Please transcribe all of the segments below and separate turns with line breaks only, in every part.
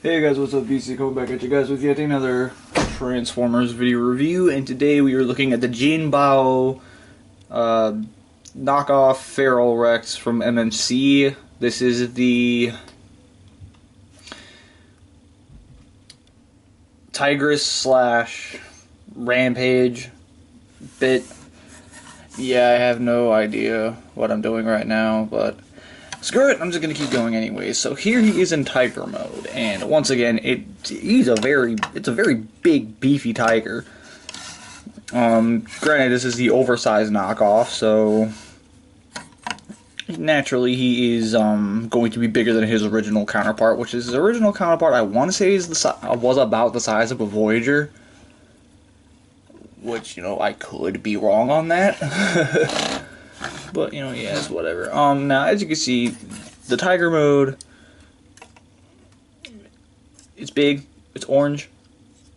Hey guys, what's up? BC coming back at you guys with yet another Transformers video review, and today we are looking at the Jinbao knockoff Feral Rex from MMC. This is the Tigris slash Rampage bit. Yeah, I have no idea what I'm doing right now, but screw it, I'm just gonna keep going anyways. So here he is in tiger mode, and once again, it's a very big, beefy tiger. Granted, this is the oversized knockoff, so naturally he is going to be bigger than his original counterpart, which is his original counterpart. I want to say was about the size of a Voyager, which I could be wrong on that. But, yeah, it's whatever. Now, as you can see, the Tiger mode, it's big, it's orange,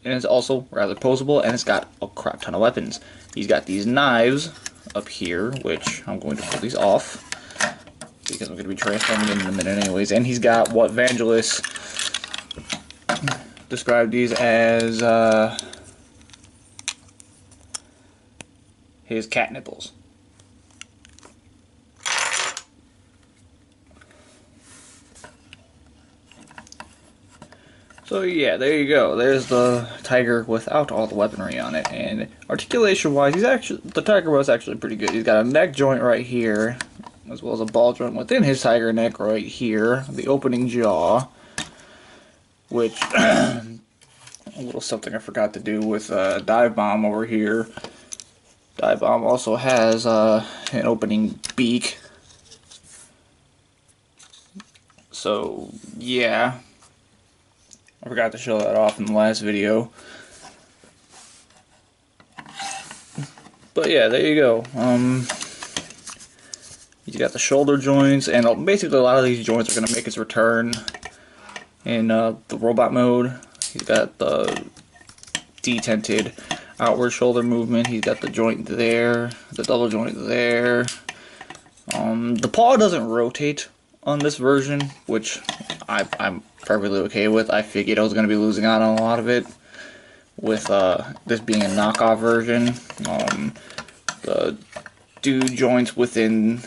and it's also rather posable, and it's got a crap ton of weapons. He's got these knives up here, which I'm going to pull these off, because I'm going to be transforming them in a minute anyways, and he's got what Vangelis described these as, his cat nipples. So yeah, there you go. There's the Tiger without all the weaponry on it, and articulation-wise, the Tiger was actually pretty good. He's got a neck joint right here, as well as a ball joint within his Tiger neck right here, the opening jaw, which a little something I forgot to do with Dive Bomb over here. Dive Bomb also has an opening beak. So yeah. I forgot to show that off in the last video. But yeah, there you go. He's got the shoulder joints, and basically a lot of these joints are going to make his return in the robot mode. He's got the detented outward shoulder movement. He's got the joint there, the double joint there. The paw doesn't rotate on this version, which I'm perfectly okay with. I figured I was going to be losing out on a lot of it with this being a knockoff version. The dude joints within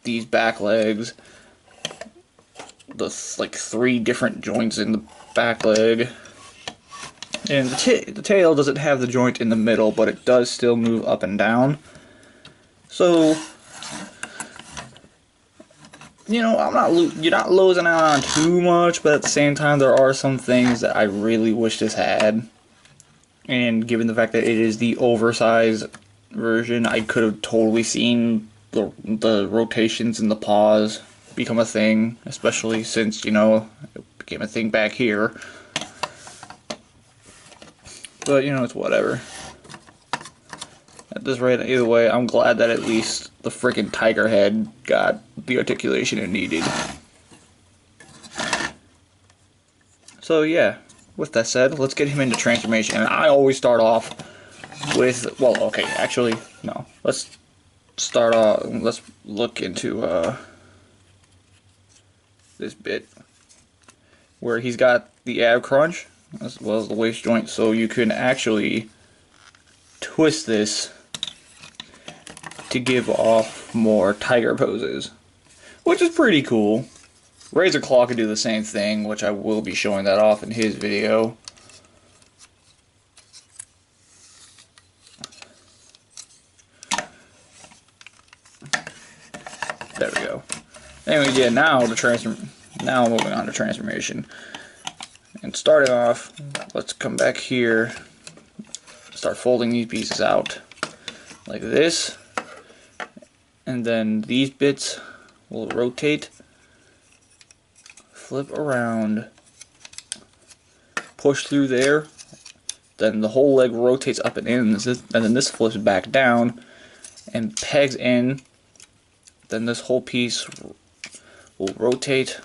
these back legs, the like 3 different joints in the back leg, and the tail doesn't have the joint in the middle, but it does still move up and down. So you're not losing out on too much, but at the same time, there are some things that I really wish this had. And given the fact that it is the oversized version, I could have totally seen the rotations in the paws become a thing, especially since, it became a thing back here. But, it's whatever. At this rate, either way, I'm glad that at least the frickin' tiger head got the articulation it needed. So yeah, with that said, let's get him into transformation. And I always start off with, well, okay, actually, no. Let's look into this bit where he's got the ab crunch as well as the waist joint, so you can actually twist this to give off more tiger poses, which is pretty cool. Razor Claw can do the same thing, which I will be showing that off in his video. There we go. Anyway, yeah, now moving on to transformation. And starting off, let's come back here, start folding these pieces out like this. And then these bits will rotate, flip around, push through there, then the whole leg rotates up and in, and then this flips back down and pegs in. Then this whole piece will rotate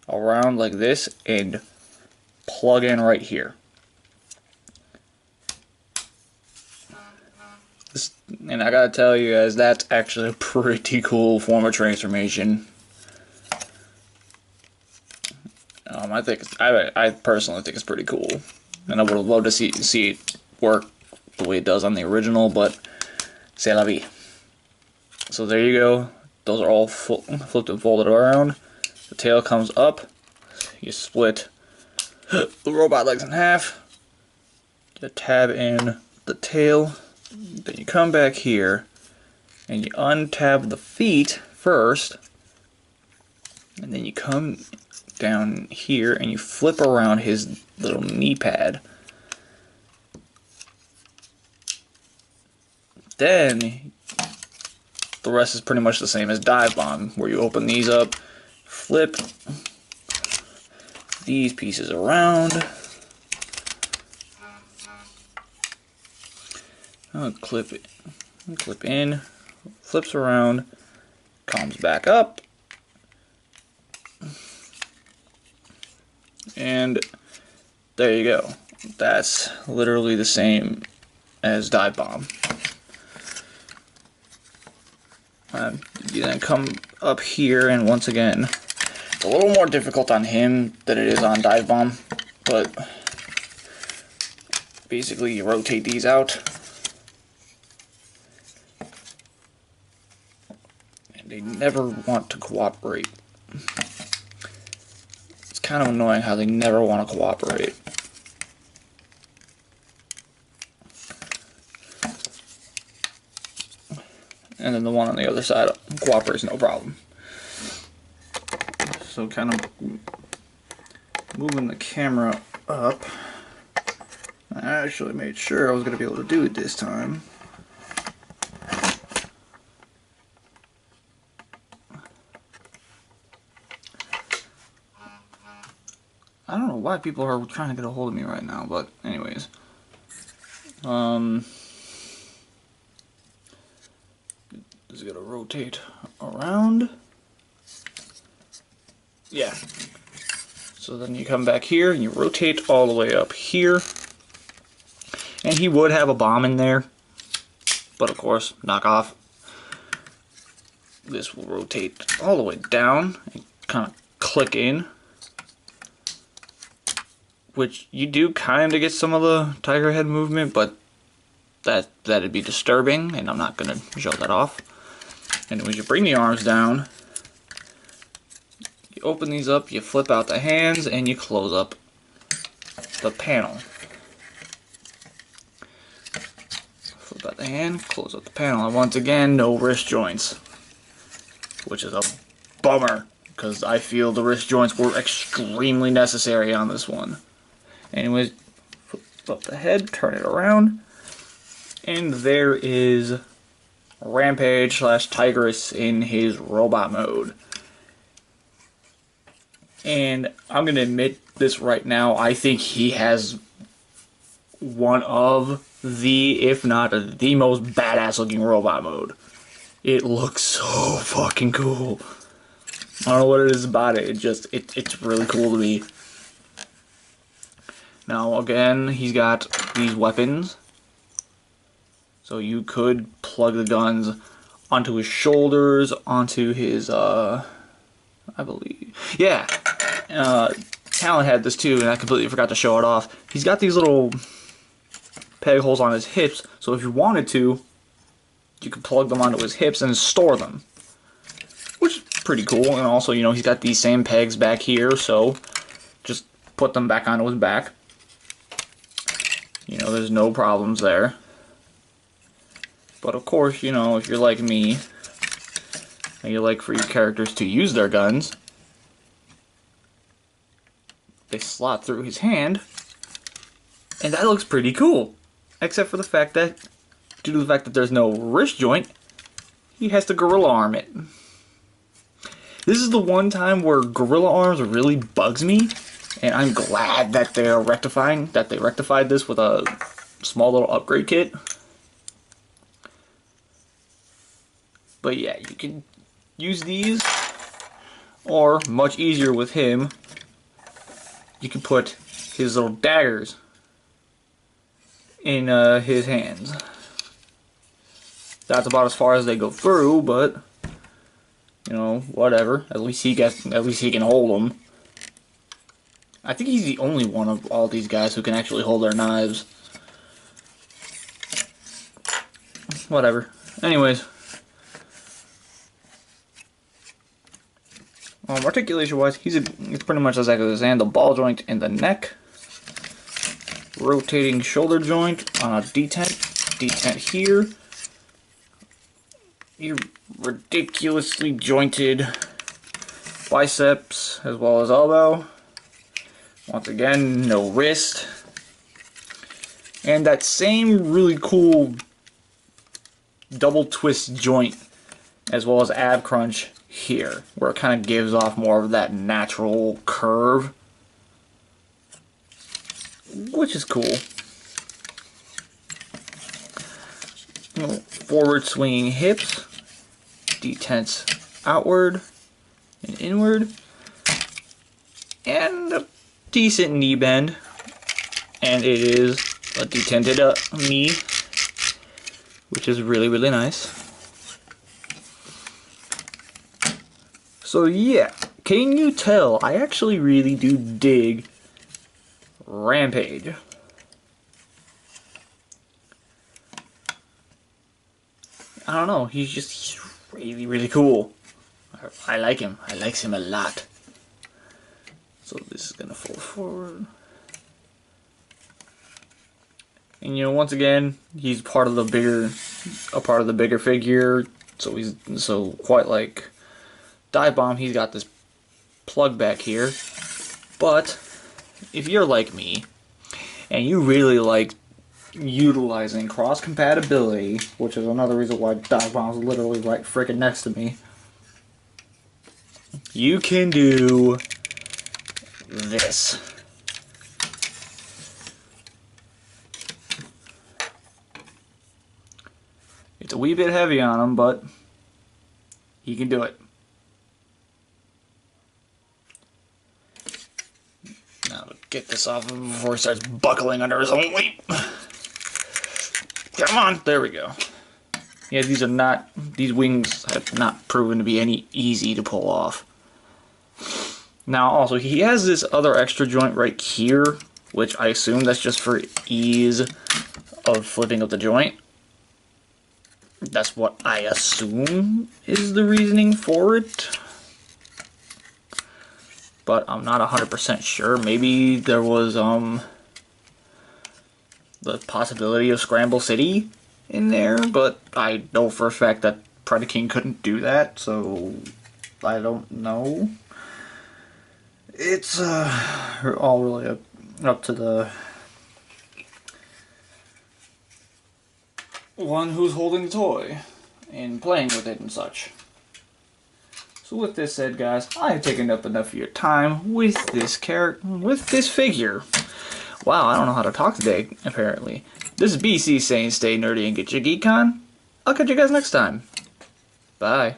around like this and plug in right here. And I gotta tell you guys, that's actually a pretty cool form of transformation. I personally think it's pretty cool, and I would have loved to see it work the way it does on the original, but c'est la vie. So there you go. Those are all flipped and folded around. The tail comes up. You split the robot legs in half. You tab in the tail. Then you come back here and you untab the feet first. And then you come down here and you flip around his little knee pad. Then the rest is pretty much the same as Dive Bomb, where you open these up, flip these pieces around, clip in, flips around, comes back up, and there you go. That's literally the same as Dive Bomb. You then come up here, and once again, it's a little more difficult on him than it is on Dive Bomb, but basically you rotate these out, and they never want to cooperate. It's kind of annoying how they never want to cooperate. And then the one on the other side cooperates no problem. So kind of moving the camera up. I actually made sure I was going to be able to do it this time. I don't know why people are trying to get a hold of me right now, but anyways. Just gotta rotate around. Yeah. So then you come back here and you rotate all the way up here. And he would have a bomb in there, but of course, knock off. This will rotate all the way down and kind of click in, which you do kind of get some of the tiger head movement, but that'd be disturbing, and I'm not gonna show that off. And when you bring the arms down, you open these up, you flip out the hands, and you close up the panel. Flip out the hand, close up the panel, and once again, no wrist joints, which is a bummer, because I feel the wrist joints were extremely necessary on this one. Anyways, flip up the head, turn it around, and there is Rampage / Tigris in his robot mode. And I'm going to admit this right now, I think he has one of the, if not the most badass looking robot mode. It looks so fucking cool. I don't know what it is about it, it's really cool to me. Now again, he's got these weapons. So you could plug the guns onto his shoulders, onto his, I believe, yeah, Talon had this too, and I completely forgot to show it off. He's got these little peg holes on his hips, so if you wanted to, you could plug them onto his hips and store them, which is pretty cool. And also, you know, he's got these same pegs back here, so just put them back onto his back. You know, there's no problems there. But of course, you know, if you're like me, and you like for your characters to use their guns, they slot through his hand, and that looks pretty cool. Except for the fact that, due to the fact that there's no wrist joint, he has to gorilla arm it. This is the one time where gorilla arms really bugs me, and I'm glad that they rectified this with a small little upgrade kit. But yeah, you can use these, or much easier with him, you can put his little daggers in his hands. That's about as far as they go through, but you know, whatever. At least he can hold them. I think he's the only one of all these guys who can actually hold their knives. Whatever. Anyways. Articulation-wise, he's pretty much exactly the same. The ball joint in the neck. Rotating shoulder joint on a detent. Detent here. Your ridiculously jointed biceps as well as elbow. Once again, no wrist. And that same really cool double twist joint as well as ab crunch here, where it kind of gives off more of that natural curve, which is cool. Forward swinging hips, detents outward and inward, and a decent knee bend, and it is a detented knee, which is really, really nice. So yeah, can you tell? I actually really do dig Rampage. I don't know, he's really, really cool. I like him. I like him a lot. So this is gonna fold forward. And you know, once again, he's part of the bigger figure. So he's quite like Dive Bomb, he's got this plug back here. But if you're like me and you really like utilizing cross compatibility, which is another reason why Dive Bomb's literally right freaking next to me, you can do this. It's a wee bit heavy on him, but he can do it. Now to get this off of him before he starts buckling under his own weight. Come on, there we go. Yeah, these wings have not proven to be any easy to pull off. Now also, he has this other extra joint right here, which I assume that's just for ease of flipping of the joint. That's what I assume is the reasoning for it. But I'm not 100% sure. Maybe there was the possibility of Scramble City in there, but I know for a fact that Predaking couldn't do that, so I don't know. It's all really up to the one who's holding the toy and playing with it and such. So with this said, guys, I have taken up enough of your time with this figure. Wow, I don't know how to talk today, apparently. This is BC saying stay nerdy and get your geek on. I'll catch you guys next time. Bye.